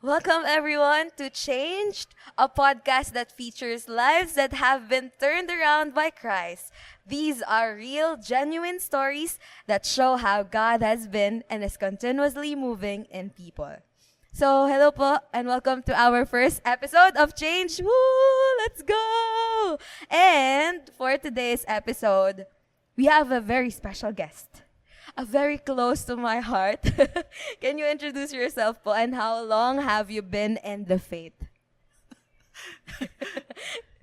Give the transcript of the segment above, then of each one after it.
Welcome everyone to Changed, a podcast that features lives that have been turned around by Christ. These are real, genuine stories that show how God has been and is continuously moving in people. So, hello po and welcome to our first episode of Change. Woo! Let's go! And for today's episode, we have a very special guest. A very close to my heart. Can you introduce yourself po and how long have you been in the faith?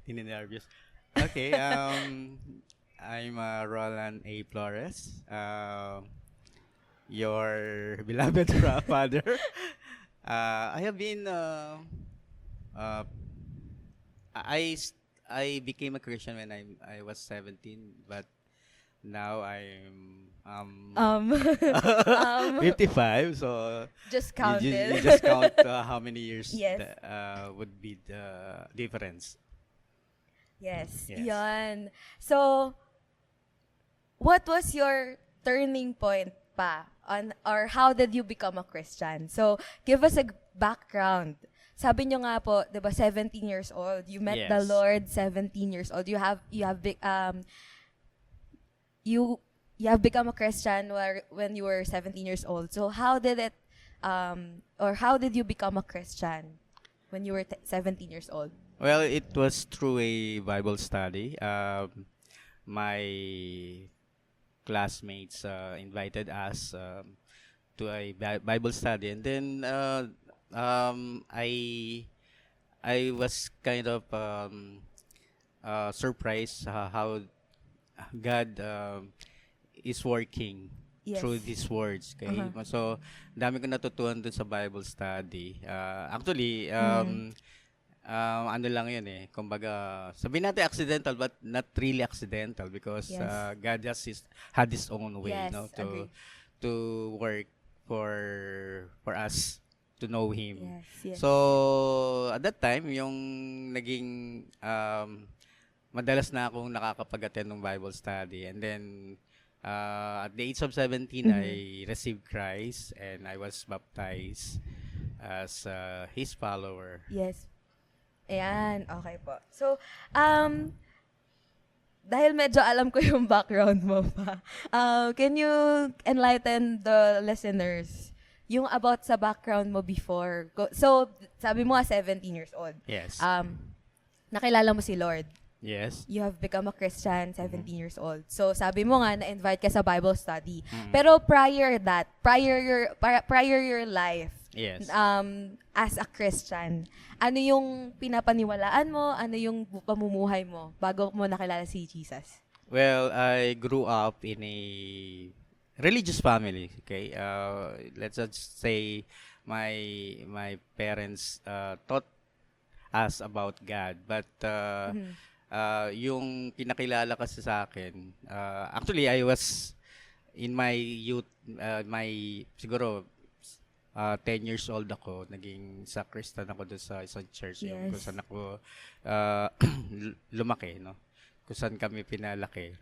Nervous. Okay, I'm Roland A. Flores, your beloved father. I have been, uh, I, s- I became a Christian when I was 17, but now I'm Um, um, 55, so just you counted. just count how many years Yes. would be the difference. Yes, Yes. yon. So, what was your turning point pa on or how did you become a Christian? So, give us a background. Sabi nyo nga po, 'di ba, 17 years old. You met the Yes. Lord 17 years old. You you have become a Christian when you were 17 years old. So, how did it or how did you become a Christian when you were 17 years old? Well, it was through a Bible study. My classmates invited us to a Bible study, and then I was kind of surprised how God is working Yes. through these words. Okay, Uh-huh. so dami ko natutuhan dun sa Bible study. Actually, ano lang yun eh. Kumbaga, sabihin natin accidental but not really accidental because Yes. God had his own way, Yes, no, agree. to work for us to know him. Yes, yes. So, at that time, yung naging madalas na akong nakakapag-attend ng Bible study, and then at the age of 17, Mhm. I received Christ and I was baptized as his follower. Yes. Ayan, okay po. So, dahil medyo alam ko yung background mo pa, can you enlighten the listeners yung about sa background mo before? So, sabi mo nga 17 years old. Yes. Nakilala mo si Lord. Yes. You have become a Christian 17 years old. So, sabi mo nga, na-invite ka sa Bible study. Mm. Pero prior your life, Yes. as a Christian, ano yung pinapaniwalaan mo? Ano yung pamumuhay mo bago mo nakilala si Jesus? Well, I grew up in a religious family. Okay. Let's just say my parents taught us about God, but Mhm. yung pinakilala kasi sa akin, actually I was in my youth, my siguro 10 years old ako, naging sakristan ako doon sa isang church, yung kung Yes. saan ako lumaki, no? Kung saan kami pinalaki.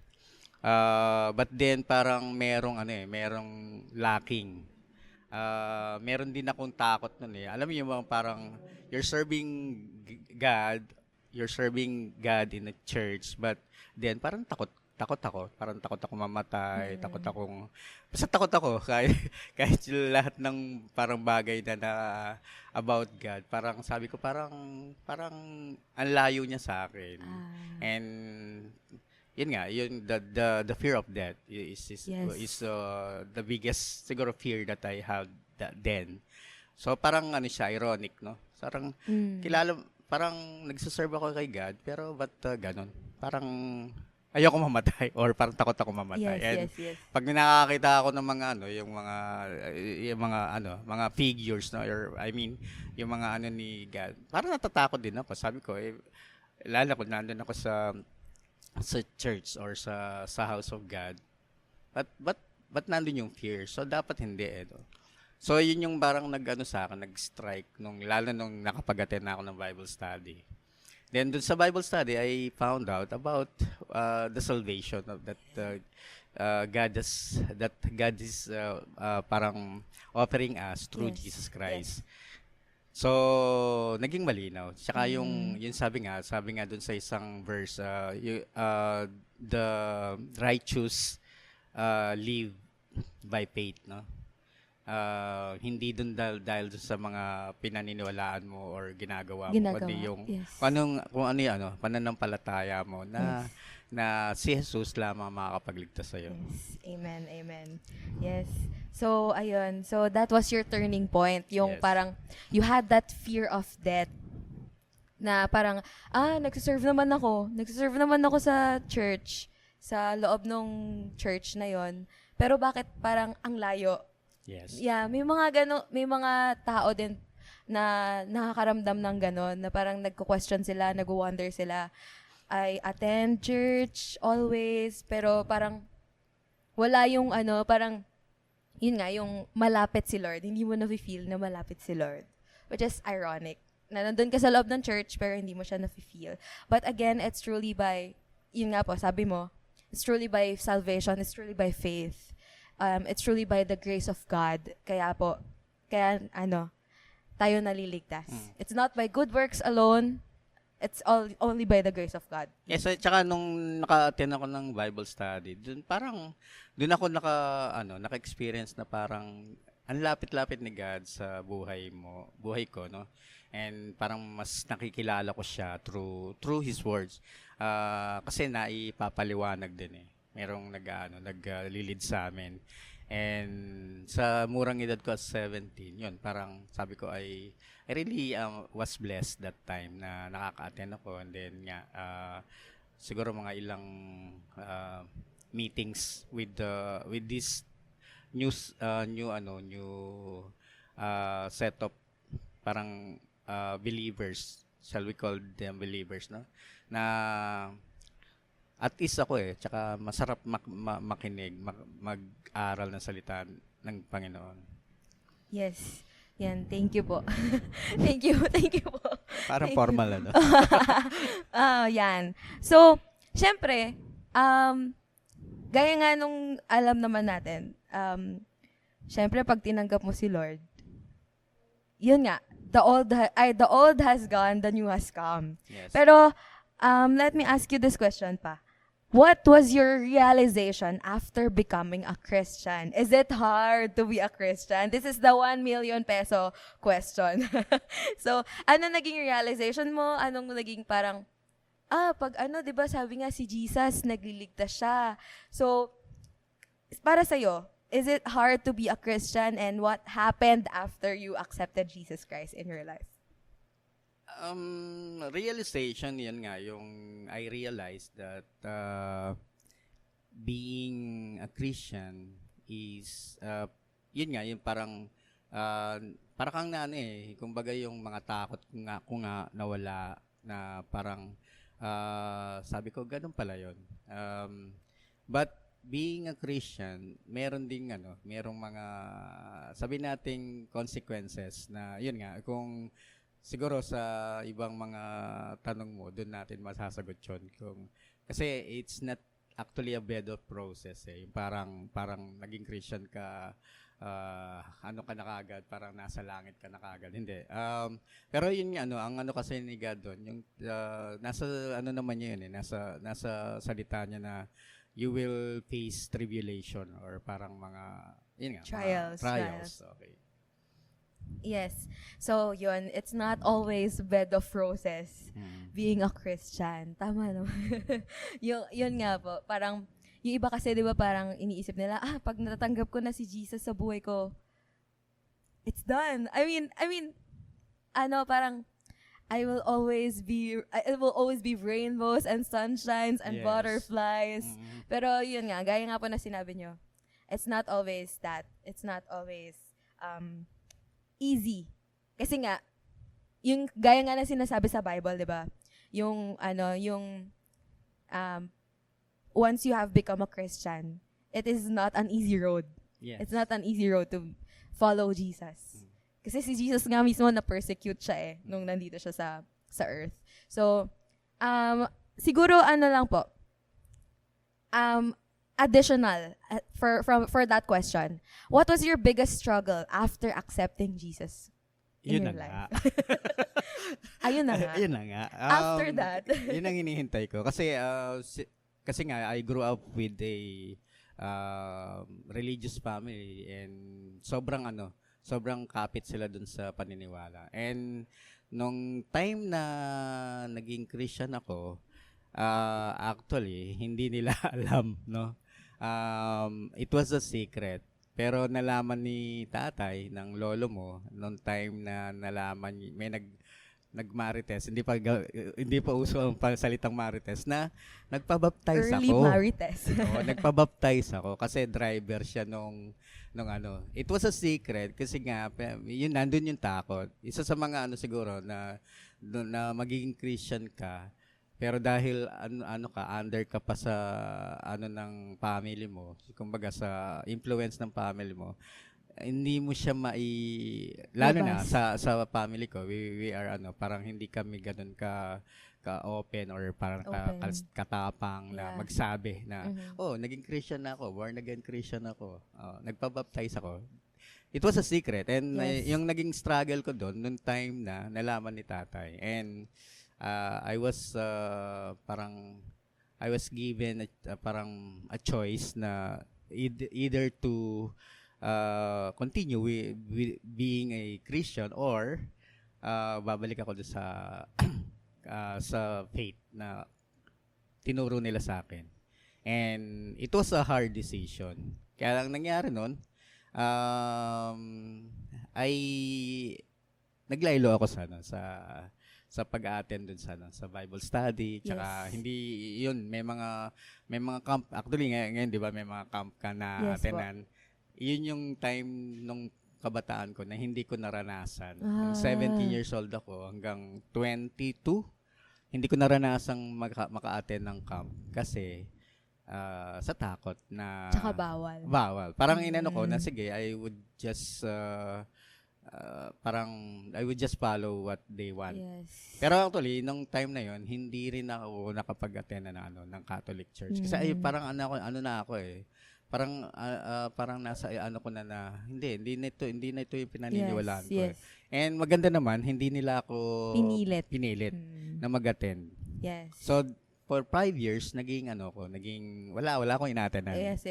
But then parang merong lacking. Meron din akong takot nun eh. Alam mo yung mga parang you're serving God, you're serving God in a church, but then parang takot ako. Parang takot ako mamatay, basta takot ako kahit yung lahat ng parang bagay na about God. Parang sabi ko parang ang layo niya sa akin. And yun nga, yun the fear of death Yes. is the biggest siguro fear that I had then. So parang ano siya, ironic, no? Parang parang nagsiserve ako kay God, pero ba't ganon? Parang ayoko mamatay or parang takot ako mamatay. Yes, And yes, yes. pag nakakita ako ng mga ano, mga figures, no, or I mean, yung mga ano ni God, parang natatakot din ako. Sabi ko, lalo ko nandun ako sa church or sa house of God. But nandun yung fear. So dapat hindi no? So yun yung parang nag-ano sa akin, nag-strike lalo nung nakapag-attend na ako ng Bible study. Then dun sa Bible study, I found out about the salvation of that God is parang offering us through Yes. Jesus Christ. So, naging malinaw. Tsaka yung sabi nga dun sa isang verse, the righteous live by faith, no? Hindi dun dahil dun sa mga pinaniniwalaan mo or ginagawa mo, kundi Ginagawa. yung Yes. kung ano yung pananampalataya mo Yes. na si Jesus lamang makakapagligtas sa'yo. Yes. Amen. Amen. Yes. So, ayun. So, that was your turning point. Yung Yes. parang, you had that fear of death. Na parang, nagsiserve naman ako. Nagsiserve naman ako sa church. Sa loob ng church na yon. Pero bakit parang ang layo? Yes. Yeah, may mga tao din na nakakaramdam ng gano'n, na parang nagko-question sila, nag-wonder sila. I attend church always, pero parang wala yung parang, yun nga, yung malapit si Lord. Hindi mo na-feel na malapit si Lord. Which is ironic. Na nandun ka sa loob ng church, pero hindi mo siya na-feel. But again, it's truly by, yun nga po, sabi mo, it's truly by salvation, it's truly by faith. It's truly by the grace of God. Kaya tayo naliligtas. It's not by good works alone. It's only by the grace of God. Yes, at saka nung naka-attend ako ng Bible study, dun ako naka-experience na parang ang lapit-lapit ni God sa buhay ko, no? And parang mas nakikilala ko siya through his words. Kasi naipapaliwanag din eh. Merong naglilid sa amin. And sa murang edad ko at 17, yun, parang sabi ko I really was blessed that time na nakaka-attend ako, and then siguro mga ilang meetings with this new set of parang believers, shall we call them believers, no? Na at least ako tsaka masarap makinig, mag-aral ng salita ng Panginoon. Yes. Yan, thank you po. thank you po. Parang Thank formal, you. ano? Yan. So, syempre, gaya nga nung alam naman natin, syempre pag tinanggap mo si Lord, yun nga, the old has gone, the new has come. Yes. Pero, let me ask you this question pa. What was your realization after becoming a Christian? Is it hard to be a Christian? This is the 1 million peso question. So, ano naging realization mo? Anong naging parang, di ba sabi nga si Jesus, nagliligtas siya. So, para sa'yo, is it hard to be a Christian, and what happened after you accepted Jesus Christ in your life? Realization, yan nga, yung I realized that being a Christian is, yun nga, yung parang kang kumbaga yung mga takot ko nga nawala, na parang, sabi ko, ganun pala yun. But being a Christian, merong mga, sabi nating consequences na, yun nga, kung siguro sa ibang mga tanong mo, doon natin masasagot yun. Kasi it's not actually a bed of process eh. Yung parang naging Christian ka, ka na kagad, parang nasa langit ka na kagad. Hindi. Pero yun ang kasi ni God doon, yung nasa naman niya yun eh, nasa salita niya na you will face tribulation, or parang mga, yun nga, Trials. trials. Okay. Yes. So, yun, it's not always bed of roses being a Christian. Tama naman. yun nga po, parang, yung iba kasi, di ba, parang iniisip nila, pag natatanggap ko na si Jesus sa buhay ko, it's done. I mean, parang, it will always be rainbows and sunshines and Yes. butterflies. Pero yun nga, gaya nga po na sinabi nyo, it's not always that. It's not always, easy. Kasi nga, yung gaya nga na sinasabi sa Bible, 'di ba? Yung once you have become a Christian, it is not an easy road. Yes. It's not an easy road to follow Jesus. Kasi si Jesus nga mismo na-persecute siya nung nandito siya sa earth. So, siguro lang po, additional for that question, what was your biggest struggle after accepting Jesus? in Yun your na nga. life? Ayun na nga. Yun na nga. After that. Yun ang hinihintay ko. Kasi, kasi nga, I grew up with a religious family and sobrang kapit sila dun sa paniniwala. And nung time na naging Christian ako, actually, hindi nila alam, no? It was a secret. Pero nalaman ni tatay ng lolo mo nung time na nalaman may nagmarites, hindi pa uso ang salitang marites na nagpabaptize Early ako. marites. Oo, nagpabaptize ako kasi driver siya nung ano. It was a secret kasi nga yun nandun yung takot. Isa sa mga siguro na magiging Christian ka pero dahil under ka pa sa ng family mo, kumbaga sa influence ng family mo, hindi mo siya lalo na sa family ko, we are parang hindi kami ganoon ka open or parang katapang na magsabi na naging Christian na ako, born again Christian ako, nagpa-baptize ako. It was a secret and yung naging struggle ko doon nung time na nalaman ni tatay, and I was given parang a choice na either to continue with being a Christian or babalik ako doon sa faith na tinuro nila sa akin. And it was a hard decision. Kaya lang nangyari nun, ay naglaylo ako sa pag-attend dun sa Bible study, tsaka hindi yun, may mga camp actually ngayon 'di ba, may mga camp ka na attenan. Yun yung time nung kabataan ko na hindi ko naranasan. 17 years old ako hanggang 22, hindi ko naranasang maka-attend ng camp kasi sa takot na Tsaka bawal. Parang inano ko na sige, I would just follow what they want. Yes. Pero actually, nung time na yon, hindi rin ako nakapag-attend ng Catholic Church. Kasi parang ano na ako eh. Parang nasa ko na hindi na ito yung pinaniniwalaan ko. Yes. And maganda naman, hindi nila ako pinilit na mag-attend. Yes. So for 5 years naging wala akong ina-attendan. Yes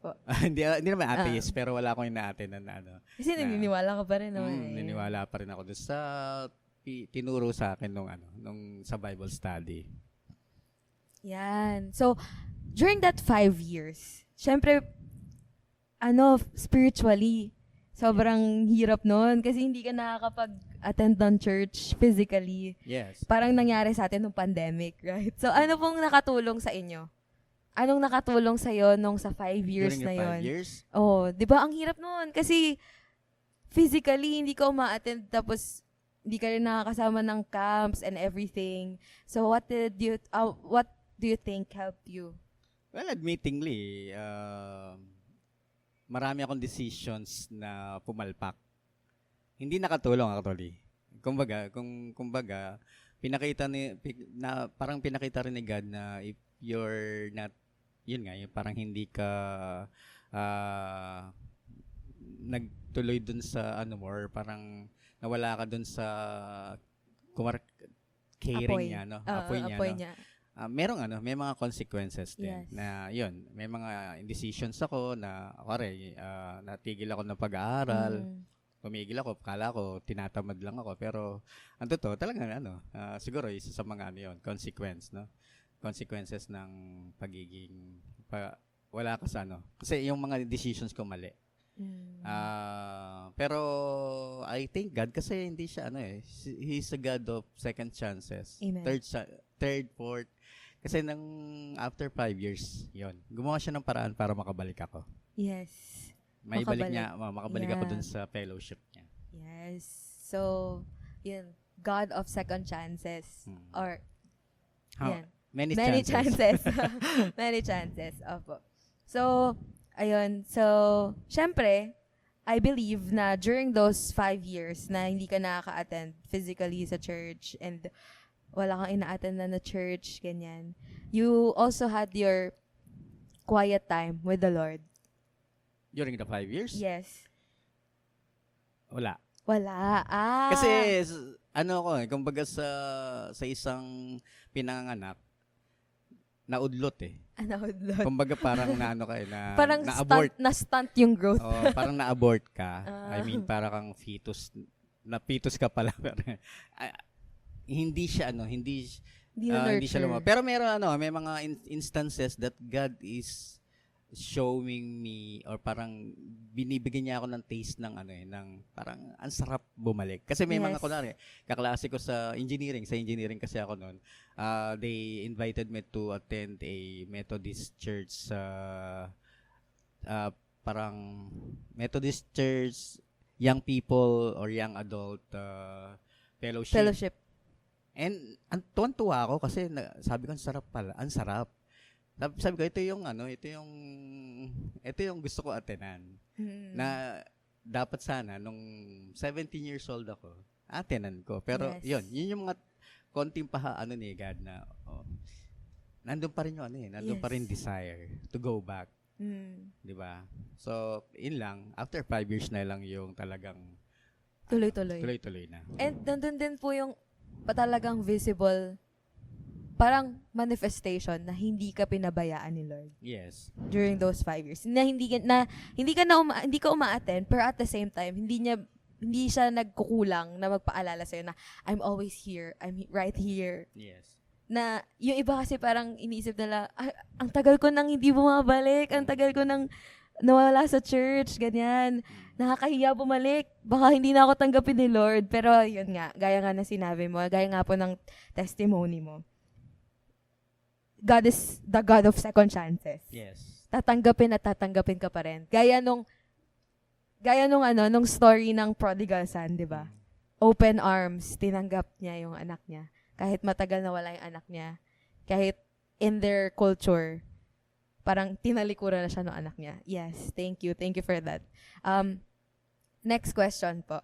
po. hindi naman atheist, pero wala akong ina-attendan na Kasi naniniwala ka pa rin naman. Naniniwala pa rin ako doon sa tinuro sa akin nung sa Bible study. Yan. So during that 5 years, syempre spiritually sobrang hirap noon kasi hindi ka nakakapag-attend ng church physically. Yes. Parang nangyari sa atin nung pandemic, right? So, ano pong nakatulong sa inyo? Anong nakatulong sa'yo nung sa 5 years na yon? 5 years? Oh, di ba? Ang hirap noon kasi physically, hindi ka ma-attend tapos hindi ka rin nakakasama ng camps and everything. So, what do you think helped you? Well, admittingly, marami akong decisions na pumalpak. Hindi nakatulong actually. Kumbaga, parang pinakita rin ni God na if you're not, yun nga, yung parang hindi ka nagtuloy dun sa or parang nawala ka dun sa caring niya, no? Apoy niya. May mga consequences din na yun, may mga decisions ako na natigil ako ng pag-aaral, tumigil ako, kala ko tinatamad lang ako, pero ang totoo talagang siguro isa sa mga consequences ng pagiging wala ka sa kasi yung mga decisions ko mali. Pero I thank God kasi hindi siya He's a God of second chances. Amen. Third, fourth. Kasi after 5 years, yon, gumawa siya ng paraan para makabalik ako. Yes. Makabalik ako dun sa fellowship niya. Yes. So, yun, God of second chances. Or, Many chances. Many chances. Opo. So, ayun. So, syempre, I believe na during those 5 years na hindi ka nakaka-attend physically sa church and wala kang ina-attend na church, ganyan, you also had your quiet time with the Lord. During the 5 years? Yes. Wala. Wala. Kasi ano ako kumbaga sa isang pinanganak naudlot eh. Ano, Lord? Kumbaga parang naano ka eh, Parang na-abort. stunt yung growth. Oh, parang na-abort ka. Ah. I mean, para kang fetus ka pala. Ah, hindi siya Hindi na hindi siya nurture. Pero may mga instances that God is showing me or parang binibigyan niya ako ng taste ng ng parang ang sarap bumalik. Kasi may mga Yes. kunwari, kaklase ko sa engineering kasi ako noon. They invited me to attend a Methodist church sa parang Methodist church young people or young adult fellowship. Fellowship. And tuwan-tuwa ako kasi sabi ko ang sarap pala, ang sarap. Sabi ko ito yung gusto ko attenan. Mm. Na dapat sana nung 17 years old ako, attenan ko. Pero Yes. yun yung mga konting ni God na nandun pa rin yung nandun pa rin Yes. desire to go back, Mm. 'di ba? So, in lang after 5 years na lang yung talagang Tuloy-tuloy. tuloy-tuloy na. And nandun din po yung talagang visible, parang manifestation na hindi ka pinabayaan ni Lord Yes. during those 5 years. Na hindi ka uma-attend, pero at the same time, hindi siya nagkukulang na magpaalala sa'yo na I'm always here, right here. Yes. Na yung iba kasi parang iniisip nila, ang tagal ko nang hindi bumabalik, ang tagal ko nang nawala sa church, ganyan. Nakakahiya bumalik. Baka hindi na ako tanggapin ni Lord. Pero yun nga, gaya nga na sinabi mo, gaya nga po ng testimony mo. God is the God of second chances. Yes. Tatanggapin at tatanggapin ka pa rin. Gaya nung story ng prodigal son, di ba? Open arms, tinanggap niya yung anak niya. Kahit matagal na wala yung anak niya. Kahit in their culture, parang tinalikuran na siya ng anak niya. Yes, thank you. Thank you for that. Next question po.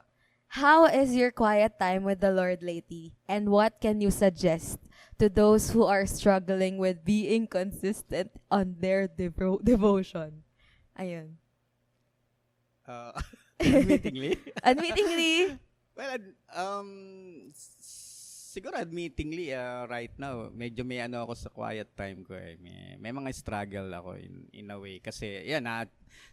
How is your quiet time with the Lord lately? And what can you suggest to those who are struggling with being consistent on their devotion? Ayun. Admittingly? Admittingly, Well, siguro admittingly, right now, medyo may ako sa quiet time ko eh. May mga struggle ako in a way. Kasi, yan,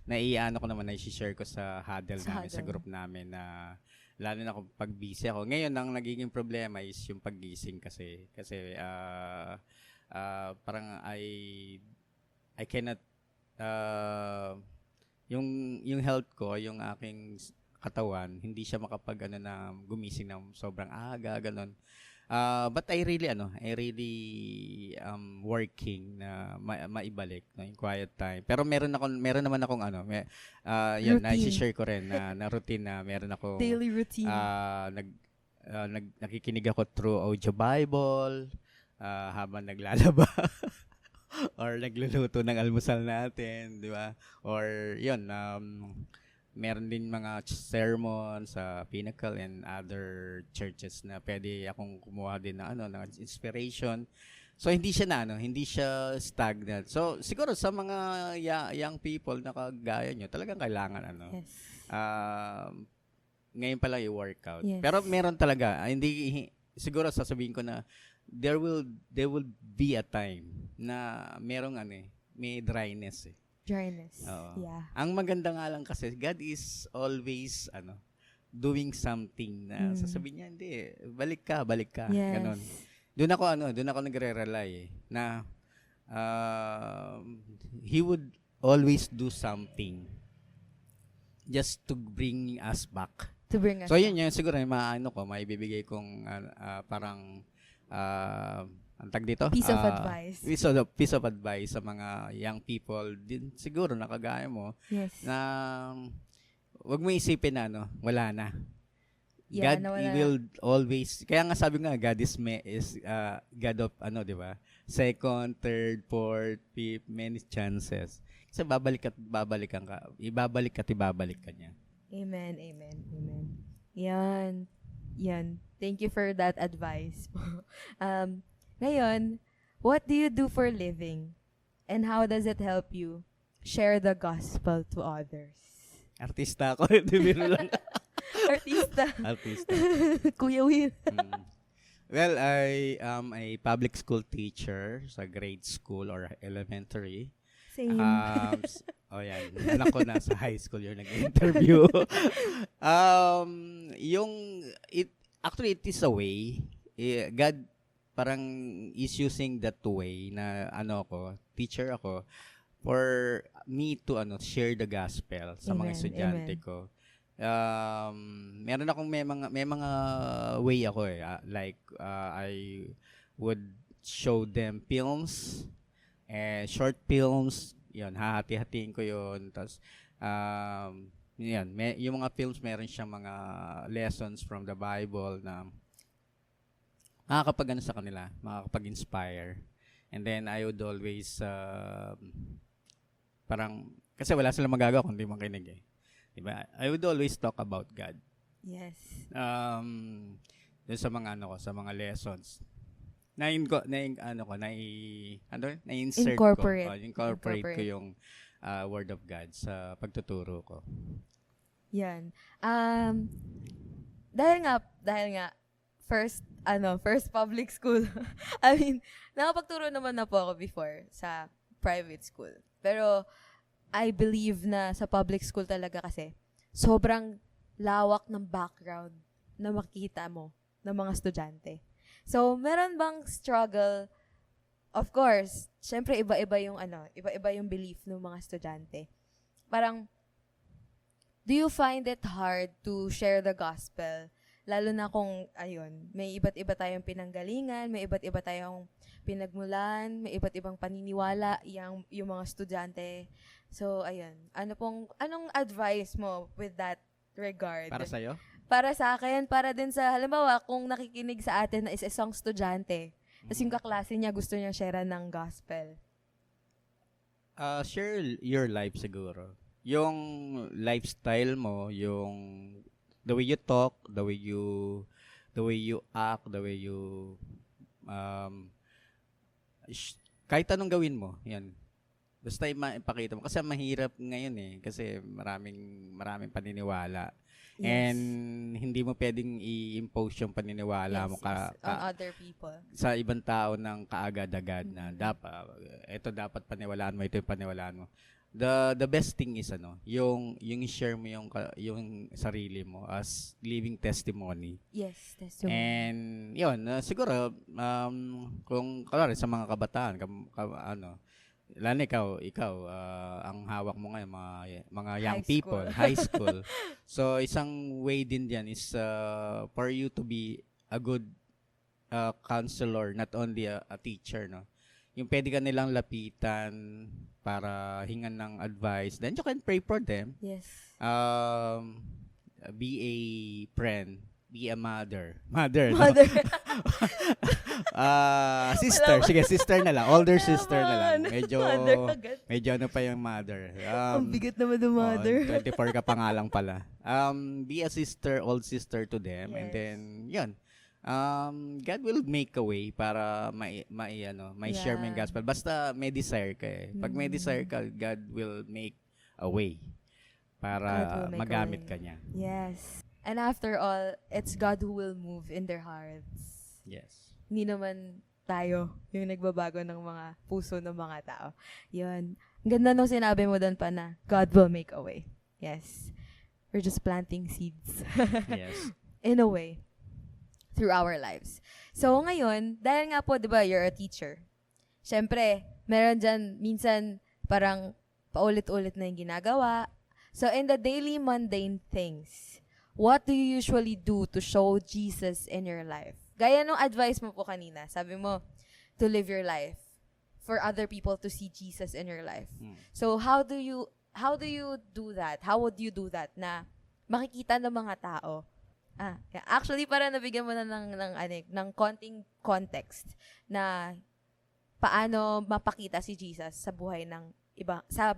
naiano ko naman, na-share ko sa huddle namin, sa group namin na lalo na kung pag busy ako. Ngayon, ang nagiging problema is yung paggising kasi. Kasi, parang I cannot, yung health ko, yung aking katawan, hindi siya makapag na gumising ng sobrang aga, ganun. But I really working na maibalik yung quiet time. Pero meron naman akong yun na Routine. i-share ko rin na routine na meron ako daily routine. nakikinig ako through audio Bible habang naglalaba or nagluluto ng almusal natin, di ba? Or yun, meron din mga sermon sa Pinnacle and other churches na pwede akong kumuha din ng inspiration. So hindi siya stagnant. So siguro sa mga young people na kagaya nyo, talagang kailangan Yes. ngayon pa lang i-workout. Yes. Pero meron talaga, siguro sasabihin ko na there will be a time na merong may dryness eh. Dryness. Oo. Yeah. Ang maganda nga lang kasi, God is always, doing something na sasabihin niya, hindi, balik ka. Yes. Ganon. Doon ako nagre-rely na He would always do something just to bring us back. To bring us So yun siguro maibibigay kong parang ang tag dito? Piece of advice. Piece of advice sa mga young people din siguro nakagaya mo Yes. na wag mo isipin na wala na. Yeah, God nawala na. will always, kaya nga sabi nga God is God of di ba? Second, third, fourth, fifth, many chances. Kasi ibabalik ka niya. Amen. Yan. Thank you for that advice. Ngayon, what do you do for living? And how does it help you share the gospel to others? Artista ako, di biro lang. Artista. Artista. Kuya Will. Mm. Well, I am a public school teacher sa grade school or elementary. Same. Yan. Anak ko nasa high school yung nag-interview. Yung, actually, it is a way. God parang is using that way na teacher ako, for me to share the gospel sa mga Amen, estudyante amen. ko. Meron akong may mga way ako I would show them films, short films, yun, hahati-hatiin ko yun. Tapos, yung mga films, meron siyang mga lessons from the Bible na makakapag sa kanila, makakapag-inspire. And then, I would always, parang, kasi wala silang magagawa kung di makinig eh. Diba? I would always talk about God. Yes. Dun sa mga sa mga lessons. Na-insert Incorporate. ko. Incorporate ko yung Word of God sa pagtuturo ko. Yan. Dahil nga, first public school. I mean, nakapagturo naman na po ako before sa private school. Pero, I believe na sa public school talaga kasi, sobrang lawak ng background na makikita mo ng mga estudyante. So, meron bang struggle? Of course, syempre iba-iba yung belief ng mga estudyante. Parang, do you find it hard to share the gospel? Lalo na kung, may iba't iba tayong pinanggalingan, may iba't iba tayong pinagmulan, may iba't ibang paniniwala yung mga estudyante. So, anong advice mo with that regard? Para sa'yo? Para sa akin, para din sa, halimbawa, kung nakikinig sa atin na isang estudyante, tapos yung kaklase niya gusto niya share ng gospel. Share your life siguro. Yung lifestyle mo, yung the way you talk, the way you act, the way you kahit anong gawin mo, yan. Basta ipakita mo kasi mahirap ngayon kasi maraming paniniwala. Yes. And hindi mo pwedeng i-impose yung paniniwala mo on other people. Sa ibang tao ng kaagad-agad na dapat paniwalaan mo, ito yung paniwalaan mo. The best thing is yung i-share mo yung sarili mo as living testimony. Yes, testimony. And yun, siguro kung kalari sa mga kabataan, lalo ikaw ang hawak mo ngayon mga young people, high school. So isang way din diyan is for you to be a good counselor, not only a teacher, no. Yung pwede ka nilang lapitan para hingan ng advice. Then you can pray for them. Yes. Be a friend. Be a mother. Mother. Sister. Sige, sister na lang. Older sister na lang. Medyo pa yung mother. Ang bigat naman ng mother. 24 ka pa nga lang pala. Be a sister, old sister to them. Yes. And then, yun. God will make a way para may share mo yung gospel. Basta may desire ka eh. Pag may desire ka, God will make a way para magamit ka niya. Yes. And after all, it's God who will move in their hearts. Yes. Hindi naman tayo yung nagbabago ng mga puso ng mga tao. Yun. Ang ganda nung sinabi mo doon pa na God will make a way. Yes. We're just planting seeds. Yes. In a way. Through our lives. So, ngayon, dahil nga po, di ba, you're a teacher. Siyempre, meron dyan, minsan, parang paulit-ulit na yung ginagawa. So, in the daily mundane things, what do you usually do to show Jesus in your life? Gaya nung advice mo po kanina, sabi mo, to live your life for other people to see Jesus in your life. So, how do you do that? How would you do that na makikita ng mga tao? Actually, para nabigyan mo na ng konting context na paano mapakita si Jesus sa buhay ng sa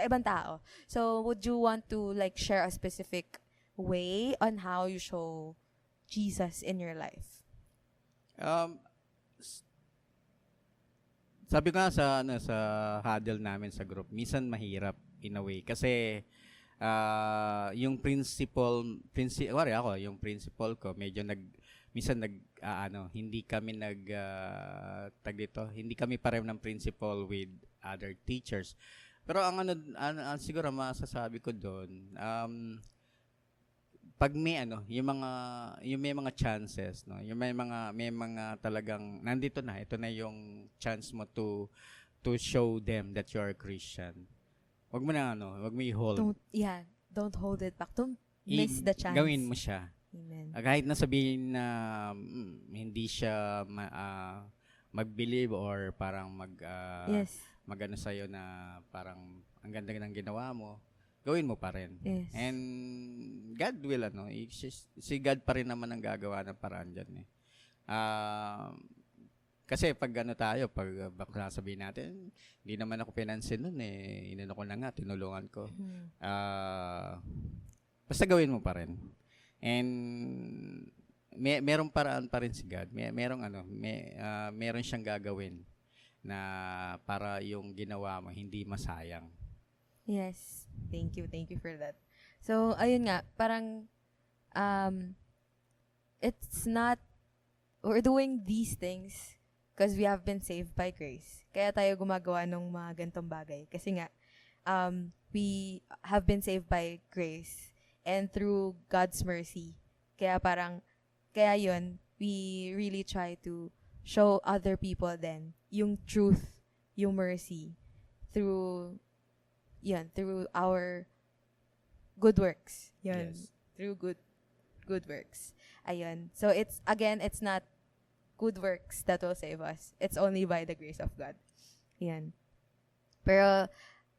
ibang tao. So, would you want to share a specific way on how you show Jesus in your life? Sabi ko nga sa huddle namin sa group, minsan mahirap in a way kasi yung wari ako, yung principal ko, medyo minsan hindi kami tag dito, hindi kami pareho ng principal with other teachers. Pero siguro masasabi ko doon, pag yung may mga chances, no, yung may mga talagang nandito na, ito na yung chance mo to show them that you're a Christian. Wag mo i-hold. Don't hold it back. Don't miss the chance. Gawin mo siya. Amen. Kahit na sabihin na hindi siya mag-believe or parang Yes. magano sa'yo na parang ang ganda ng ginawa mo, gawin mo pa rin. Yes. And God will, si God pa rin naman ang gagawa ng paraan dyan. Kasi pag baka sabihin natin, hindi naman ako pinansin nun inano ko na nga, tinulungan ko. Basta gawin mo pa rin. And merong paraan pa rin si God. Meron siyang gagawin na para yung ginawa mo hindi masayang. Yes. Thank you for that. So, ayun nga, parang it's not, we're doing these things because we have been saved by grace. Kaya tayo gumagawa ng mga gantong bagay. Kasi nga, we have been saved by grace and through God's mercy. Kaya yun, we really try to show other people then yung truth, yung mercy through our good works. Yun. Yes. Through good works. Ayun. So it's not good works that will save us. It's only by the grace of God. Yan. Pero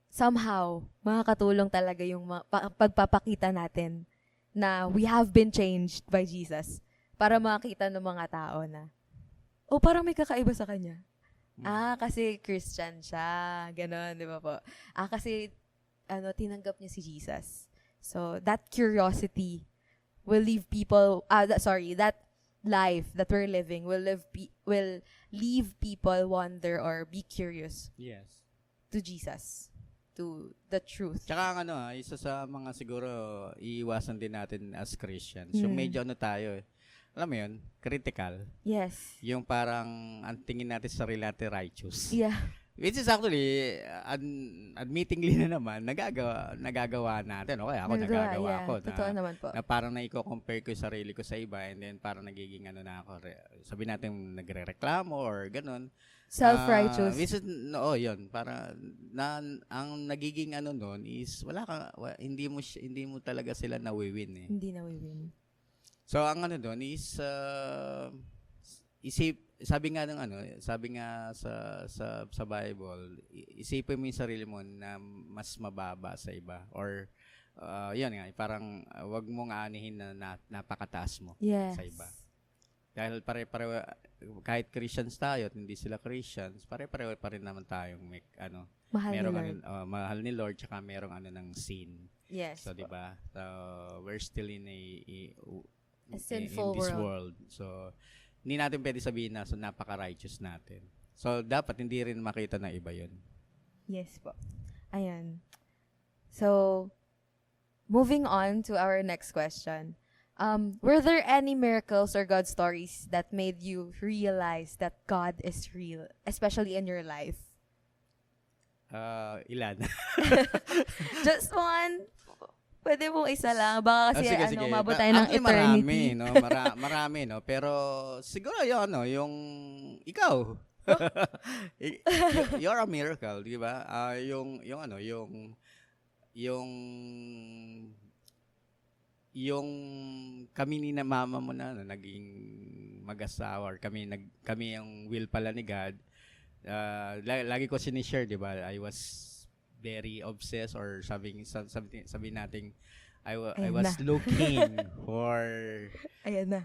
somehow, makakatulong talaga yung pagpapakita natin na we have been changed by Jesus para makita ng mga tao na, parang may kakaiba sa kanya. Kasi Christian siya. Ganon, di ba po? Kasi tinanggap niya si Jesus. So, that curiosity will leave people, that life that we're living will leave people wonder or be curious. Yes. To Jesus, to the truth. Tsaka isa sa mga siguro iiwasan din natin as Christians. Yung medyo tayo alam mo yun, critical. Yes. Yung parang ang tingin natin sa sarili natin righteous. Yeah. Which is actually, admittingly na naman, nagagawa natin. Okay, ako nagagawa ko. Totoo naman po. Na parang na-compare ko yung sarili ko sa iba and then parang nagiging na ako. Sabi natin, nagre-reklamo or ganun. Self-righteous. Which is, yun. Para, ang nagiging nun is, hindi mo talaga sila nawiwin. Hindi nawiwin. So, ang doon is, sabi nga sa Bible, isipin mo yung sarili mo na mas mababa sa iba or yun nga, parang wag mong aanihin na napakataas mo sa iba. Dahil pare-pareho, kahit Christians tayo at hindi sila Christians, pare-pareho pa rin naman tayong mahal ni Lord tsaka merong ng sin. Yes. So, di ba? So, we're still in a sinful in this world. So, hindi natin pwede sabihin na napaka-righteous natin. So, dapat hindi rin makita ng iba yun. Yes po. Ayan. So, moving on to our next question. Were there any miracles or God stories that made you realize that God is real, especially in your life? Ilan? Just one. Pwede mo isa lang. Baka kasi sige. umabot tayo ng eternity. Marami, no? Pero siguro yung ikaw. You're a miracle, di ba? Yung kami ni na mama mo na naging mag-asawa or kami yung will pala ni God. Lagi ko sinishare, di ba? I was very obsessed or sabi nating I was looking for di ba,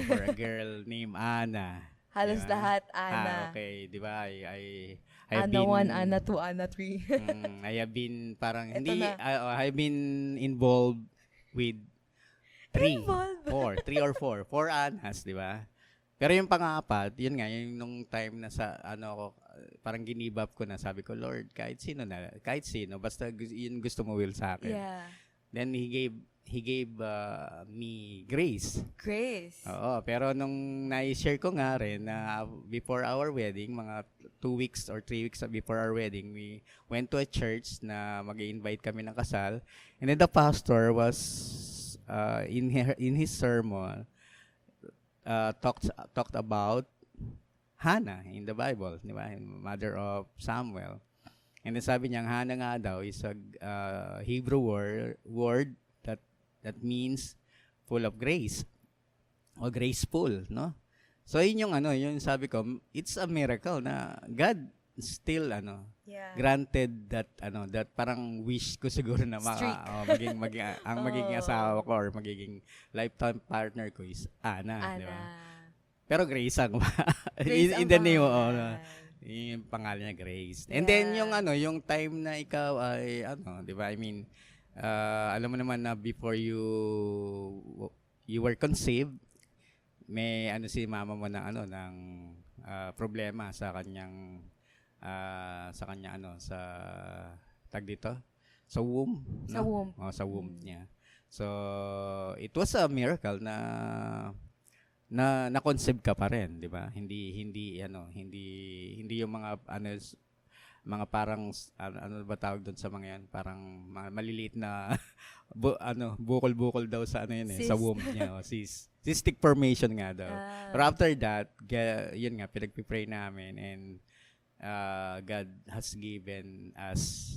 for a girl named Anna. Halos lahat Anna. Okay, di ba? I Anna 1, Anna 2, Anna 3. I have been parang I've been involved with 3 or 4 Annas, di ba? Pero yung pang-apat, yun nga, yung nung time na sa parang give up ko na. Sabi ko, Lord, kahit sino, basta yun gusto mo will sa akin. Yeah. Then he gave me grace. Grace. Oo, pero nung na-share ko nga rin na before our wedding, mga 2 weeks or 3 weeks before our wedding, we went to a church na mag-invite kami ng kasal. And then the pastor was in his sermon talked about Hannah in the Bible, di ba? Mother of Samuel. And then sabi niya, Hannah nga daw is a Hebrew word that means full of grace or graceful, no? So yun yung sabi ko, it's a miracle na God still Yeah. granted that parang wish ko siguro na Streak. magiging asawa ko or magiging lifetime partner ko is Ana, di ba? Ana. Pero Grace ang Grace in ang the name pangalan. yung pangalan niya Grace. And then Yeah. yung time na ikaw ay di ba? I mean, alam mo naman na before you were conceived, may si mama mo ng problema sa kanyang sa tag dito sa womb, Sa no? womb. Sa womb niya. So it was a miracle na conceive ka pa rin, 'di ba? Hindi yung mga parang ano ba tawag doon sa mga yan, parang maliliit na bukol-bukol daw sa sa womb niya, cystic formation nga daw. But after that, yun nga pinagpipray namin, and God has given us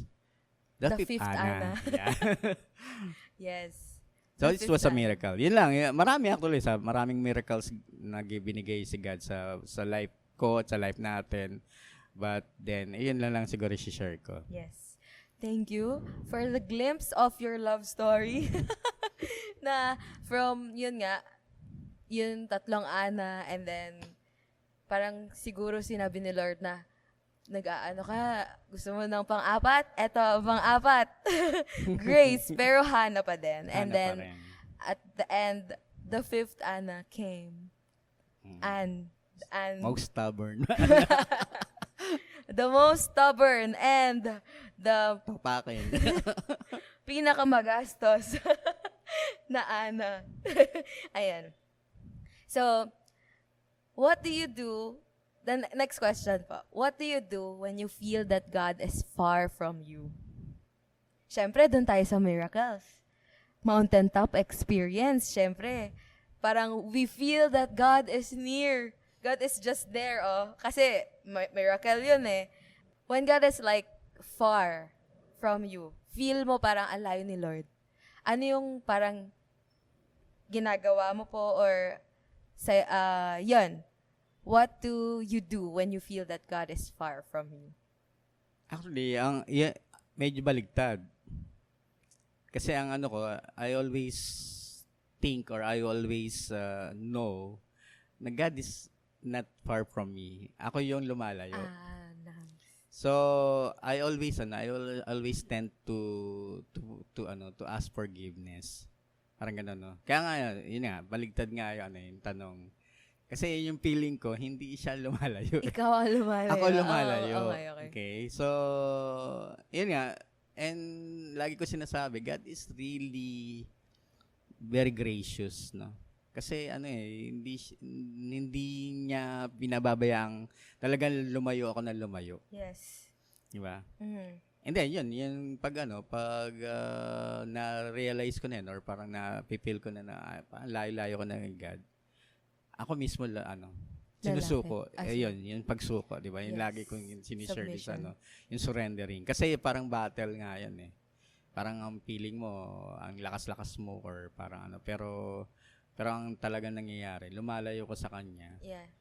the fifth Ana. Yeah. Yes. So The it was fifth a Ana. miracle. Yun lang. Marami actually maraming miracles na binigay si God sa life ko at sa life natin. But then, yun lang siguro si-share ko. Yes. Thank you for the glimpse of your love story. Na from, yun nga, yun tatlong Ana, and then, parang siguro sinabi ni Lord na, nag-aano ka, gusto mo ng pang-apat? Eto, pang-apat. Grace, pero Hannah pa din. And Hannah pa then, rin. at the end, the fifth Ana came. And Most stubborn. the most stubborn and the Papakin. pinakamagastos na Ana. Ayan. So, what do you do? The next question po. What do you do when you feel that God is far from you? Siyempre, dun tayo sa miracles. Mountaintop experience, siyempre. Parang we feel that God is near. God is just there, oh. Kasi, miracle yun eh. When God is like far from you, feel mo parang ang layo ni Lord. Ano yung parang ginagawa mo po or yun. What do you do when you feel that God is far from you? Actually, medyo baligtad. Kasi ang ko, I always think or I always know na God is not far from me. Ako yung lumalayo. Nice. So, I always tend to ask forgiveness. Parang gano'n, no? Kaya nga, yun nga, baligtad nga yung tanong. Kasi yung feeling ko, hindi siya lumalayo. Ikaw ang lumalayo. Ako lumalayo. Oh, okay. So, yun nga. And lagi ko sinasabi, God is really very gracious, no? Kasi hindi niya binababayang talagang lumayo ako na lumayo. Yes. Di ba? Mm-hmm. And then, yung pag na-realize ko na yun, or parang na-feel ko na layo-layo ko na ng God, ako mismo sinusuko. Yung pagsuko, di ba? Yung Yes. lagi kong sinishare sa Submission. yung surrendering. Kasi parang battle nga yan eh. Parang ang feeling mo, ang lakas-lakas mo, or parang pero ang talagang nangyayari, lumalayo ko sa Kanya. Yeah.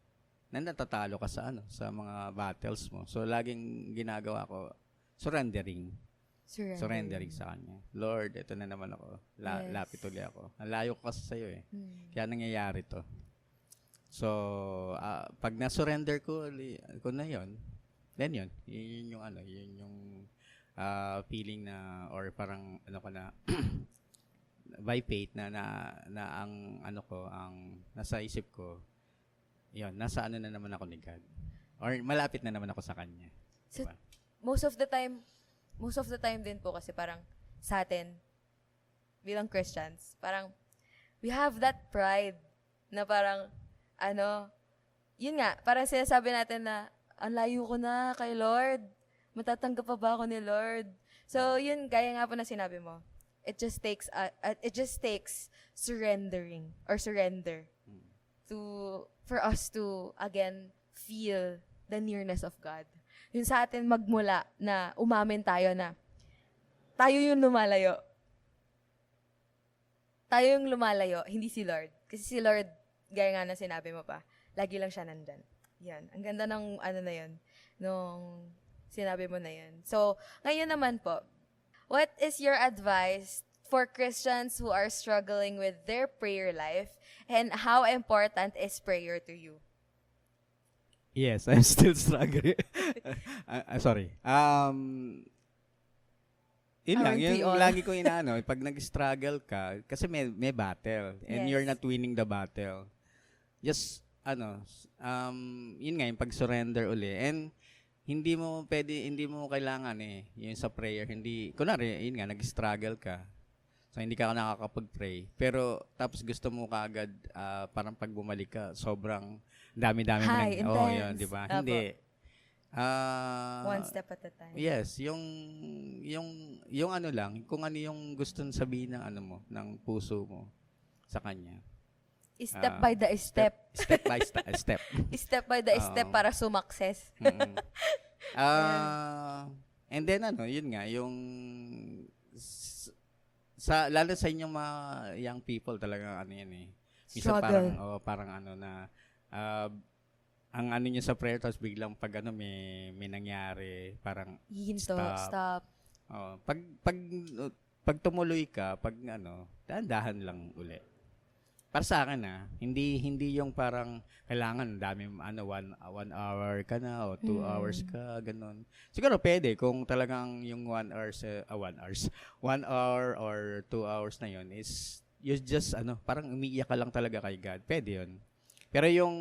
Natatalo ka sa sa mga battles mo. So laging ginagawa ko, surrendering sa Kanya. Lord, ito na naman ako. Yes. Lapit ulit ako. Nalayo ko kasi sa iyo eh. Mm. Kaya nangyayari to. So, pag na-surrender ko na yon, then yun yung feeling na, or parang ko na, by faith na ang ang nasa isip ko, yun, nasa na naman ako ni God. Or malapit na naman ako sa Kanya. So, Diba? most of the time din po kasi parang sa atin, bilang Christians, parang we have that pride na parang, yun nga, parang sinasabi natin na, ang layo ko na kay Lord. Matatanggap pa ba ako ni Lord? So, yun, gaya nga po na sinabi mo. It just takes surrendering or surrender for us to, again, feel the nearness of God. Yun sa atin magmula na umamin tayo na tayo yung lumalayo. Tayo yung lumalayo, hindi si Lord. Kasi si Lord, gaya nga na sinabi mo pa, lagi lang siya nandyan. Yan. Ang ganda ng na yun, nung sinabi mo na yun. So, ngayon naman po, what is your advice for Christians who are struggling with their prayer life, and how important is prayer to you? Yes, I'm still struggling. Sorry. Yun lang, Aren't we yung all? lagi ko inaano, pag nag-struggle ka, kasi may battle, and Yes. you're not winning the battle. Just, yun nga, yung pag-surrender uli. And, hindi mo kailangan yung sa prayer, kunwari, yun nga, nag-struggle ka. So, hindi ka nakakapag-pray. Pero, tapos gusto mo kaagad, parang pag bumalik ka, sobrang dami-dami mo High, nang, intense. yun, di ba? Apo. Hindi. One step at a time. Yes, yung ano lang, kung ano yung gusto sabihin ng mo, ng puso mo sa kanya. Step by the step. Step by step. Step by the step para sumakses. Mm-mm. And then yun nga, yung lalo sa inyong mga young people talaga yan Minsan Struggle. parang na ang niyo sa prayer tapos biglang pag may nangyari, parang Hinto, stop. pag tumuloy ka, pag dahan-dahan lang uli. Para sa akin hindi yung parang kailangan dami 1 hour ka na o 2 hours ka ganun. Siguro pwede kung talagang yung 1 hour or 2 hours na yon is you just parang umiiyak ka lang talaga kay God. Pwede yun. Pero yung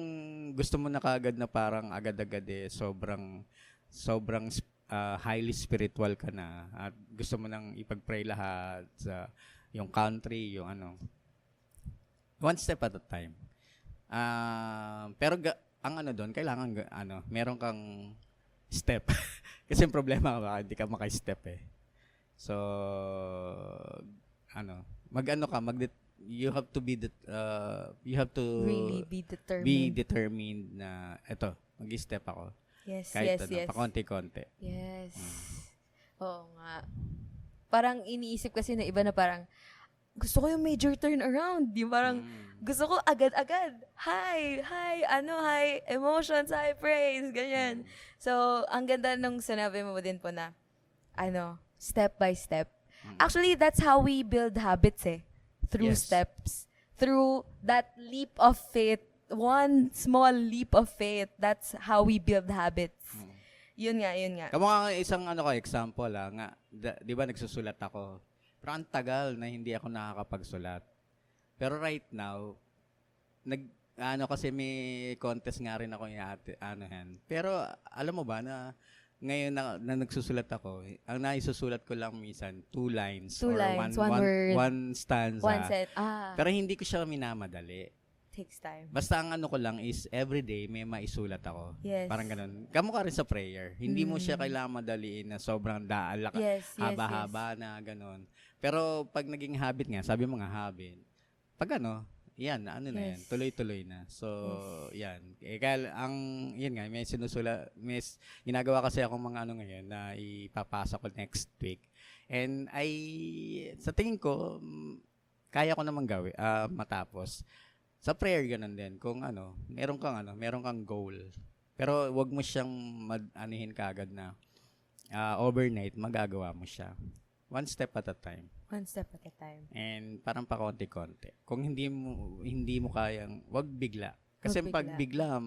gusto mo na kaagad na parang agad-agad sobrang highly spiritual ka na at gusto mo nang ipag-pray lahat sa yung country, yung one step at a time. Pero ang doon, kailangan meron kang step. Kasi yung problema hindi ka maka-step So, you have to Really be determined. be determined na mag-step ako. Yes, Kahit yes. pakonti-konti. Yes. Oo nga. Parang iniisip kasi na iba na parang, gusto ko yung major turnaround. Yung parang, gusto ko agad-agad. High emotions, high praise, ganyan. So, ang ganda nung sinabi mo din po na, step by step. Actually, that's how we build habits Through Yes. steps. Through that leap of faith. One small leap of faith. That's how we build habits. Yun nga. Kamukha isang example nga, di ba nagsusulat ako. Pero ang tagal na hindi ako nakakapagsulat. Pero right now, kasi may contest nga rin ako Pero alam mo ba na ngayon na nagsusulat ako, ang naisusulat ko lang minsan 2 lines Two or lines, one word. one stanza. One set. Pero hindi ko siya minamadali. Takes time. Basta ang ko lang is everyday may maisulat ako. Yes. Parang ganun. Kamukha rin sa prayer. Hindi mo siya kailangan madaliin na sobrang Yes. haba-haba na ganun. Pero pag naging habit nga, sabi mo nga habit, pag yan, na yan, Yes. tuloy-tuloy na. So, yan. Kaya yun nga, may ginagawa kasi akong mga ngayon na ipapasa ko next week. And sa tingin ko, kaya ko naman matapos. Sa prayer, ganun din. Kung meron kang goal. Pero wag mo siyang anihin kaagad na overnight, magagawa mo siya. One step at a time. One step at a time. And parang pakonti-konti. Kung hindi mo kayang, wag bigla. Kasi Wag pag bigla,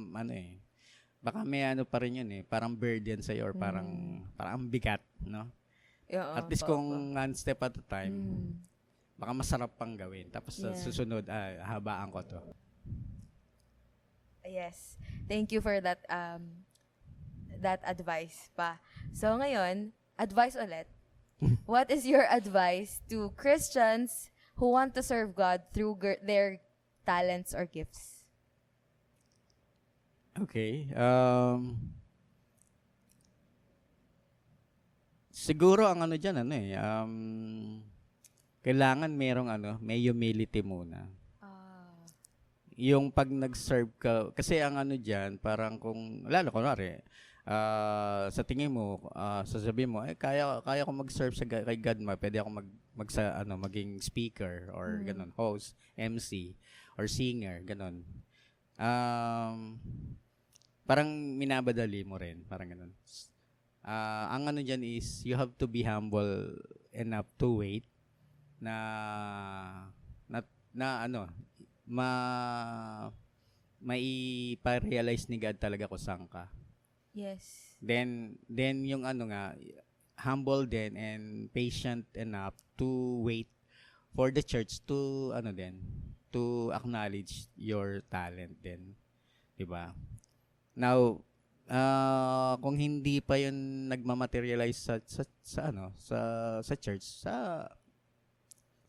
baka may pa rin yun parang burden sa'yo or parang bigat, no? At least kung one step at a time, baka masarap pang gawin. Tapos sa susunod, habaan ko to. Yes. Thank you for that that advice pa. So ngayon, advice ulit. What is your advice to Christians who want to serve God through their talents or gifts? Okay. Siguro ang ano diyan kailangan may humility muna. Yung pag nag-serve ka, kasi ang ano diyan, parang kung lalo kunwari, sa tingin mo, sasabihin mo, kaya ko mag-serve kay God, pwede ako maging speaker or ganun, host, MC or singer, ganun. Parang minabadali mo rin, parang ganun. Ang ano diyan is you have to be humble enough to wait na maipa-realize ni God talaga kung saan ka. Yes. Then yung humble din and patient enough to wait for the church to to acknowledge your talent din. 'Di ba? Now, kung hindi pa 'yun nagmamaterialize sa church,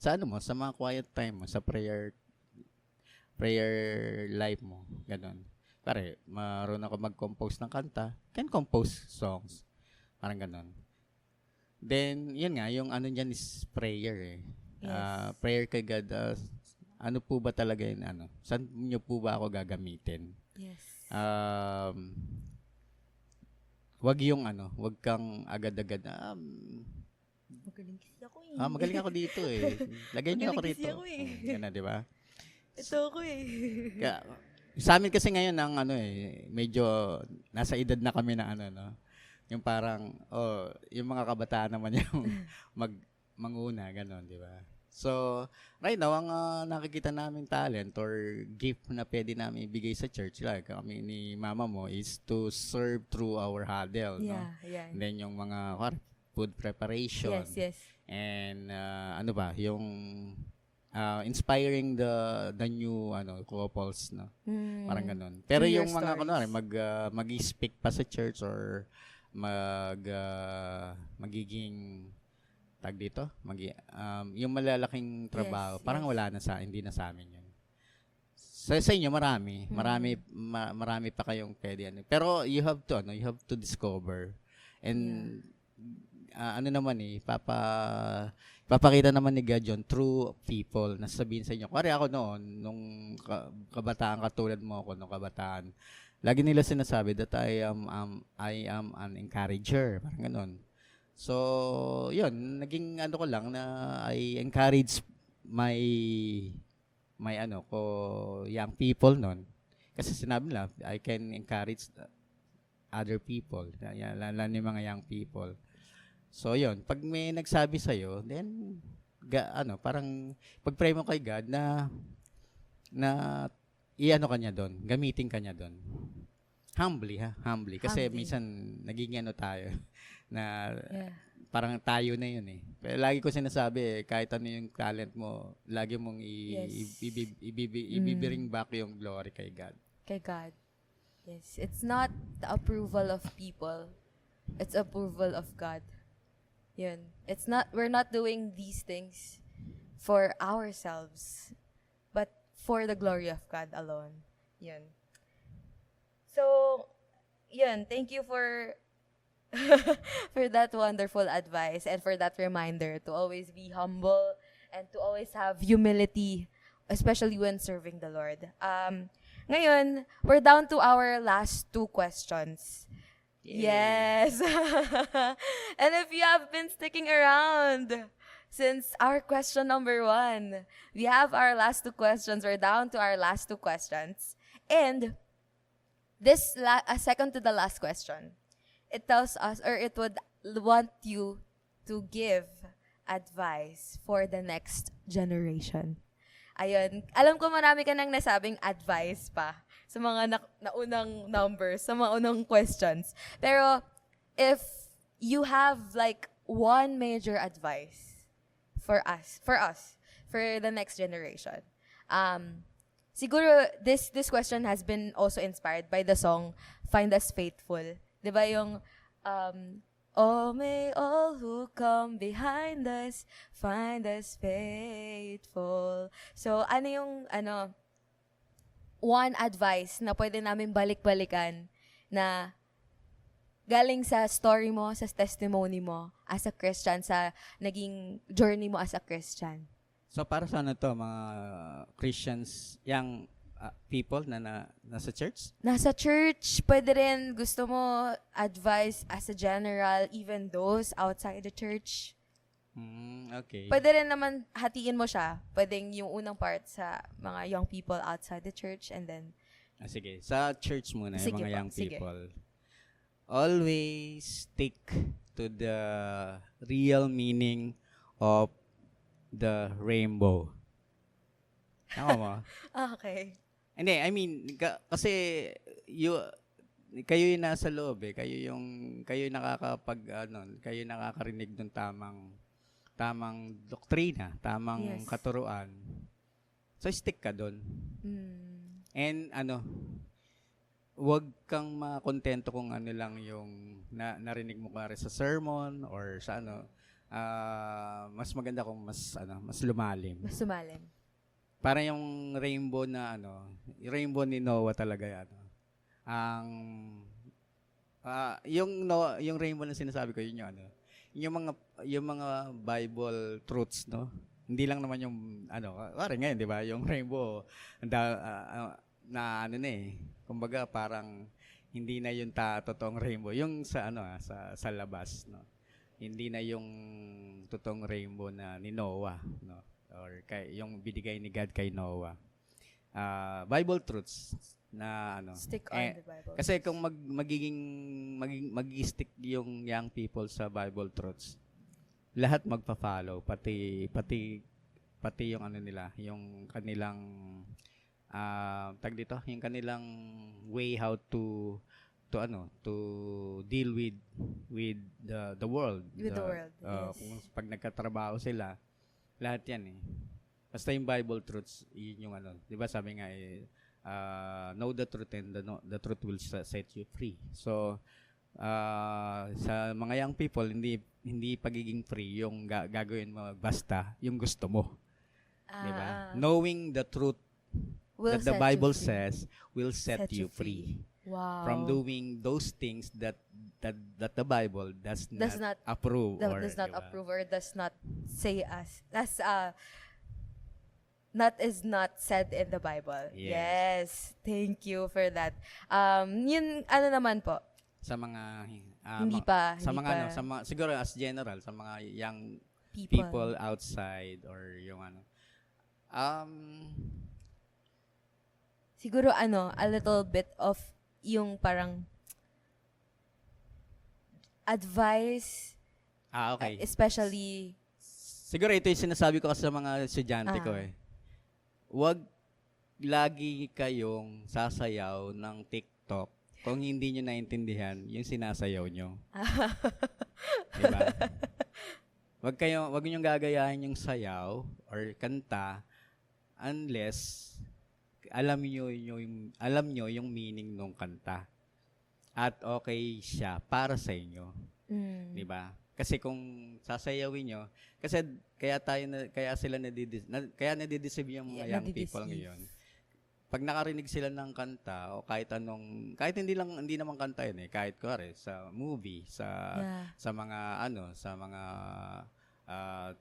sa mga quiet time mo, sa prayer life mo, ganun. Pare, marunong ako mag-compose ng kanta, can compose songs, parang ganun. Then, yun nga, yung ano dyan is prayer Yes. Prayer kay God, ano po ba talaga yun, saan nyo po ba ako gagamitin? Yes. Wag kang agad-agad Magaling kasi ako eh. magaling ako dito eh. Lagay niyo ako Magaling kasi rito. ako eh. Ganun, di ba? Ito ako eh. Kaya, sa amin kasi ngayon medyo nasa edad na kami na yung parang yung mga kabataan naman yung manguna ganon, di ba? So, right now ang nakikita namin talent or gift na pwede namin ibigay sa church, like kami ni mama mo, is to serve through our huddle, no? Yeah. And then yung mga food preparation. Yes. And yung inspiring the new couples, no, parang ganun. Pero Hear yung your mga stories. mag-speak pa sa church or magiging tag dito, yung malalaking trabaho, Yes, parang yes. hindi na sa amin yun. Sa inyo marami pa kayong pwede pero you have to discover and papakita naman ni God yun through people na sabihin sa inyo. Kaya ako noon, nung kabataan, katulad mo ako nung kabataan, lagi nila sinasabi that I am an encourager. Parang ganun. So, yun, naging ko lang na I encourage my young people noon. Kasi sinabi nila, I can encourage other people. Lalo yung mga young people. So, yun. Pag may nagsabi sa'yo, then, parang, pag-pray mo kay God na ka niya doon, gamitin ka niya doon. Humbly. Kasi Humbly. minsan, naging tayo, na parang tayo na yun eh. Pero lagi ko sinasabi kahit ano yung talent mo, lagi mong ibibring back yung glory kay God. Kay God. Yes. It's not the approval of people. It's approval of God. Yun. We're not doing these things for ourselves, but for the glory of God alone. Yun. So, yun. Thank you for for that wonderful advice and for that reminder to always be humble and to always have humility, especially when serving the Lord. Ngayon, we're down to our last 2 questions. Yes. And if you have been sticking around since our question number 1, we have our last 2 questions. We're down to our last 2 questions. And this second to the last question, it tells us, or it would want you to give advice for the next generation. Ayun. Alam ko marami ka nang nasabing advice pa sa mga naunang numbers, sa mga unang questions. Pero, if you have like one major advice for us, for the next generation, siguro this question has been also inspired by the song Find Us Faithful. 'Di ba yung oh, may all who come behind us find us faithful. So, ano yung one advice na pwede namin balik-balikan na galing sa story mo, sa testimony mo as a Christian, sa naging journey mo as a Christian? So para sa ano to, mga Christians, young people na nasa church? Nasa church, pwede rin gusto mo advice as a general, even those outside the church. Okay. Pwede rin naman hatiin mo siya. Pwedeng yung unang part sa mga young people outside the church and then... Sige, sa church muna, Sige yung mga po, young sige. people. Always stick to the real meaning of the rainbow. Tama mo? Okay. Hindi, I mean, kasi kayo yung nasa loob kayo yung kayo nakakarinig ng tamang doktrina, tamang Yes. katuruan. So stick ka doon. And wag kang makontento kung ano lang yung narinig mo kunwari sa sermon or sa mas maganda kung mas lumalim. Mas sumalim. Para yung rainbow yung rainbow ni Noah talaga ang yung rainbow na sinasabi ko yun yung mga Bible truths, no? Hindi lang naman yung parang ngayon, 'di ba? Yung rainbow kumbaga parang hindi na yung totoong rainbow, yung sa labas, no? Hindi na yung totoong rainbow na ni Noah, no? Or yung binigay ni God kay Noah. Bible truths na Stick on the Bible. kasi kung mag-stick yung young people sa Bible truths, lahat magpa-follow, pati yung nila, yung kanilang yung kanilang way how to deal with the world. With the world, yes. Kung pag nagkatrabaho sila, lahat yan basta yung Bible truths, yun yung 'di ba sabi nga know the truth and the truth will set you free. So sa mga young people, hindi pagiging free yung gagawin mo basta yung gusto mo. 'Di ba? Knowing the truth that the Bible says will set you free. Wow. From doing those things that the Bible does not approve or does not diba? approve or does not say us. That's not is not said in the Bible. Yes. Yes. Thank you for that. Yun naman po. Sa mga siguro as general sa mga young people outside or yung siguro a little bit of yung parang advice, okay. especially Siguro ito yung sinasabi ko kasi sa mga estudyante ko Huwag lagi kayong sasayaw ng TikTok kung hindi nyo naintindihan yung sinasayaw nyo. Diba? Wag nyo gagayahin yung sayaw or kanta unless alam nyo yung meaning ng kanta. At okay siya para sa inyo. Diba? Kasi kung sasayawin nyo, kasi kaya nadideceive yung mga young people ngayon. Pag nakarinig sila ng kanta o kahit hindi naman kanta yun kahit kuwari sa movie, sa mga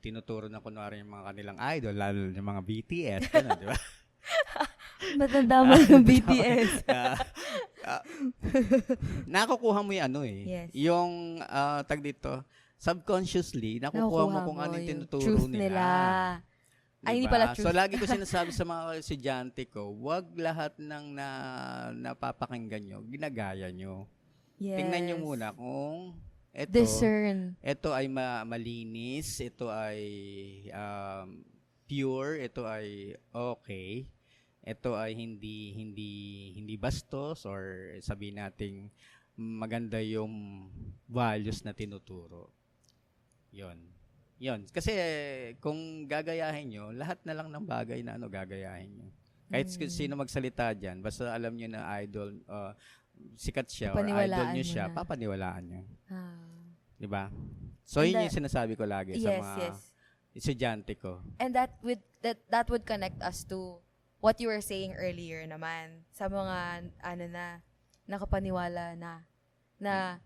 tinuturo na kunwari yung mga kanilang idol, lalo yung mga BTS, gano'n, di ba? matanda mo yung BTS. Nakukuha mo yung Yes. yung tag dito, subconsciously, nakukuha mo kung ano yung tinuturo truth nila. Ay, hindi Diba? pala truth. So, lagi ko sinasabi sa mga estudyante ko, wag lahat ng napapakinggan nyo, ginagaya nyo. Yes. Tingnan nyo muna kung discern. ito ay malinis, ito ay pure, ito ay okay, ito ay hindi bastos or sabihin nating maganda yung values na tinuturo. Yon. Kasi kung gagayahin nyo, lahat na lang ng bagay na gagayahin nyo. Kahit sino magsalita dyan, basta alam nyo na idol, sikat siya or idol Papaniwalaan nyo mo siya, na. papaniwalaan nyo. Ah. 'Di ba? So, And yun that- yung sinasabi ko lagi sa Yes, mga yes. estudyante ko. And that would connect us to what you were saying earlier naman sa mga nakapaniwala na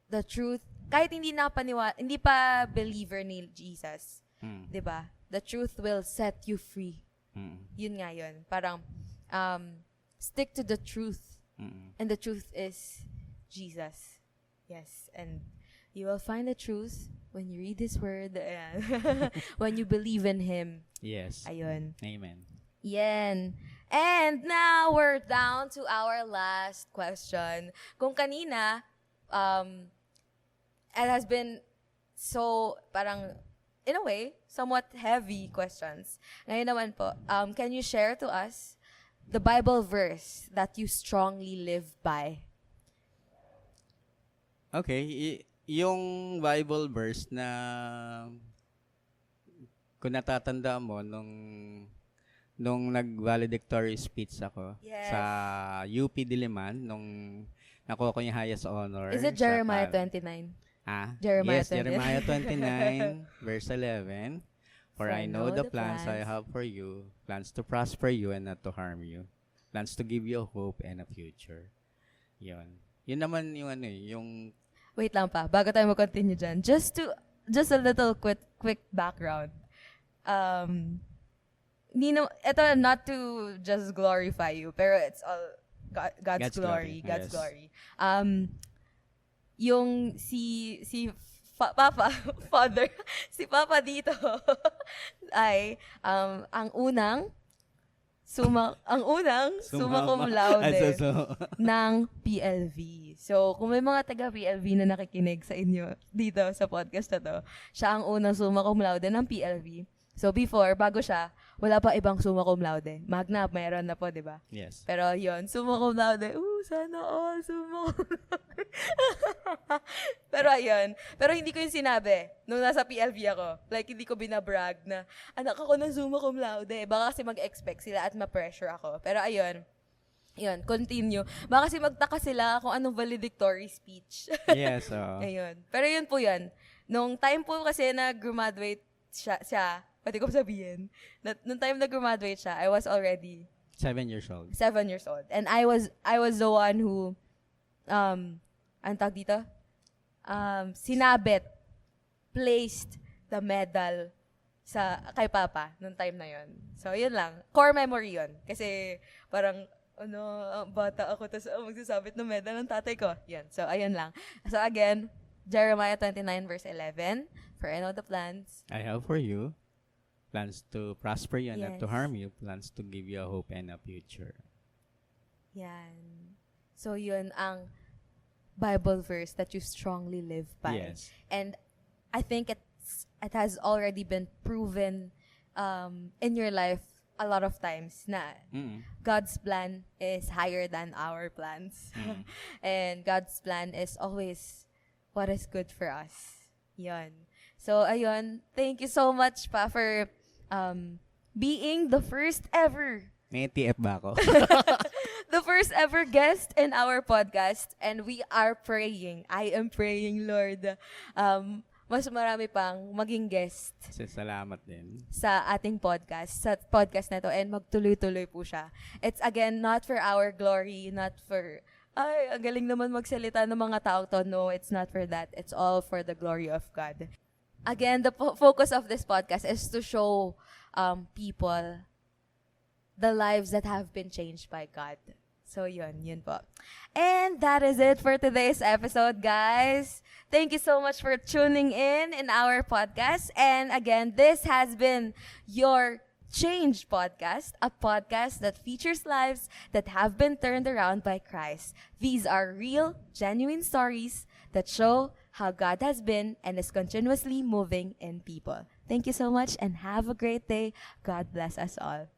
the truth kahit hindi hindi pa believer ni Jesus, Mm. 'di ba? The truth will set you free. Mm. Yun nga yun. Parang stick to the truth, Mm. and the truth is Jesus. Yes, and you will find the truth when you read His word, and when you believe in Him. Yes. Ayun. Amen. Yan. And now we're down to our last question. Kung kanina, it has been so, parang, in a way, somewhat heavy questions. Ngayon naman po, can you share to us the Bible verse that you strongly live by? Okay, yung Bible verse na kung natatanda mo nung nag-valedictory speech ako Yes. sa UP Diliman nung nakuha ko yung highest honor. Is it sa Jeremiah pal- 29? Yes, Jeremiah 29. Jeremiah 29, verse 11. For I know the plans I have for you, plans to prosper you and not to harm you, plans to give you a hope and a future. Yun. Yun naman yung yung Wait lang pa, bago tayo mag-continue dyan. Just a little quick background. Ito not to just glorify you, pero it's all God's glory. God's yes. glory. Yung Papa, Father, si Papa dito ay ang unang summa cum laude ng PLV. So, kung may mga taga PLV na nakikinig sa inyo dito sa podcast na to, siya ang unang summa cum laude ng PLV. So, bago siya, wala pa ibang summa cum laude. Magna, mayroon na po, di ba? Yes. Pero yun, summa cum laude. Sana all summa cum laude. Pero ayun. Pero hindi ko yung sinabi nung nasa PLV ako. Like, hindi ko binabrag na, anak ako ng summa cum laude. Baka kasi mag-expect sila at ma-pressure ako. Pero ayun, continue. Baka kasi magtaka sila kung anong valedictory speech. Yes, Ayun. Pero yun po yun. Nung time po kasi na graduate siya, pwede ko sabihin, nung time na graduate siya, I was already 7 years old. 7 years old. And I was the one who, ang tawag dito? Sinabit, placed the medal kay Papa nung time na yon. So, yun lang. Core memory yun. Kasi, parang, bata ako, tapos magsasabit ng medal ng tatay ko. Yan. So, ayun lang. So, again, Jeremiah 29 verse 11, for I know the plans. I have for you plans to prosper you and not to Yes. harm you, plans to give you a hope and a future. Yan. So, yun ang Bible verse that you strongly live by. Yes. And I think it has already been proven in your life a lot of times na Mm. God's plan is higher than our plans. Mm. And God's plan is always what is good for us. Yun. So, ayun. Thank you so much pa for being the first ever May TF ba ako? the first ever guest in our podcast, and we are praying. I am praying, Lord. Mas marami pang maging guest Salamat din. sa ating sa podcast na to, and magtuloy-tuloy po siya. It's again, not for our glory, not for, ang galing naman magsalita ng mga tao to. No, it's not for that. It's all for the glory of God. Again, the focus of this podcast is to show people the lives that have been changed by God. So, yun po. And that is it for today's episode, guys. Thank you so much for tuning in our podcast. And again, this has been your Change Podcast, a podcast that features lives that have been turned around by Christ. These are real, genuine stories that show how God has been and is continuously moving in people. Thank you so much and have a great day. God bless us all.